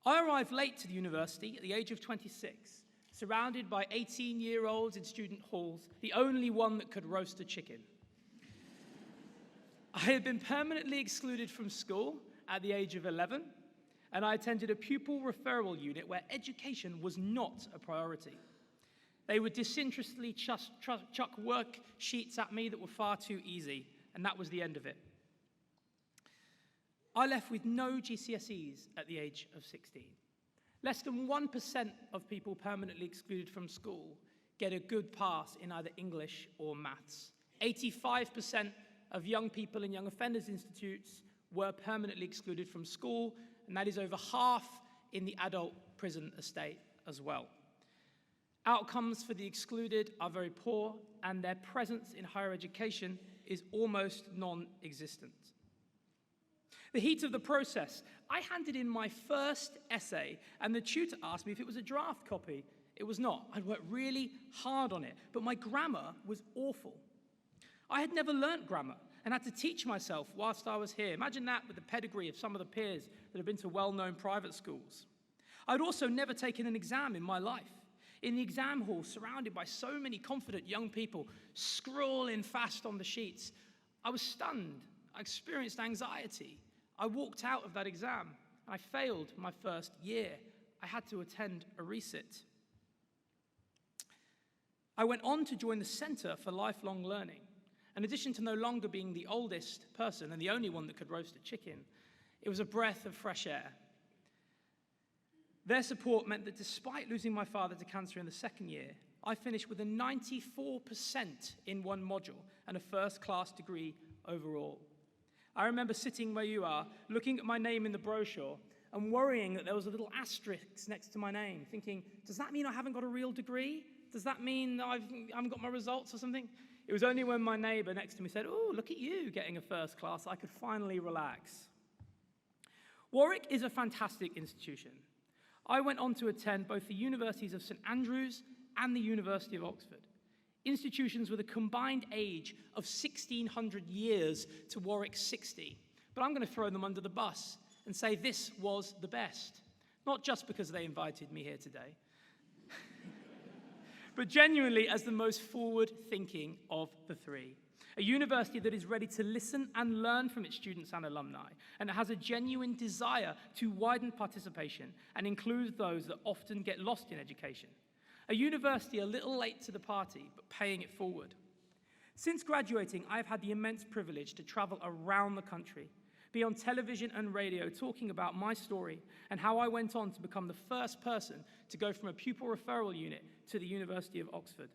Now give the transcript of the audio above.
I arrived late to the university at the age of 26, surrounded by 18-year-olds in student halls, the only one that could roast a chicken. I had been permanently excluded from school at the age of 11, and I attended a pupil referral unit where education was not a priority. They would disinterestedly chuck worksheets at me that were far too easy, and that was the end of it. I left with no GCSEs at the age of 16. Less than 1% of people permanently excluded from school get a good pass in either English or maths. 85% of young people in young offenders institutes were permanently excluded from school, and that is over half in the adult prison estate as well. Outcomes for the excluded are very poor, and their presence in higher education is almost non-existent. The heat of the process. I handed in my first essay, and the tutor asked me if it was a draft copy. It was not. I'd worked really hard on it, but my grammar was awful. I had never learnt grammar and had to teach myself whilst I was here. Imagine that with the pedigree of some of the peers that have been to well-known private schools. I'd also never taken an exam in my life. In the exam hall, surrounded by so many confident young people scrawling fast on the sheets, I was stunned. I experienced anxiety. I walked out of that exam. I failed my first year. I had to attend a resit. I went on to join the Centre for Lifelong Learning. In addition to no longer being the oldest person and the only one that could roast a chicken, it was a breath of fresh air. Their support meant that despite losing my father to cancer in the second year, I finished with a 94% in one module and a first-class degree overall. I remember sitting where you are, looking at my name in the brochure and worrying that there was a little asterisk next to my name, thinking, does that mean I haven't got a real degree? Does that mean that I haven't got my results or something? It was only when my neighbour next to me said, oh, look at you getting a first class, I could finally relax. Warwick is a fantastic institution. I went on to attend both the universities of St Andrews and the University of Oxford, institutions with a combined age of 1,600 years to Warwick's 60. But I'm going to throw them under the bus and say this was the best, not just because they invited me here today, but genuinely as the most forward-thinking of the three. A university that is ready to listen and learn from its students and alumni, and it has a genuine desire to widen participation and include those that often get lost in education. A university a little late to the party, but paying it forward. Since graduating, I've had the immense privilege to travel around the country, be on television and radio talking about my story and how I went on to become the first person to go from a pupil referral unit to the University of Oxford.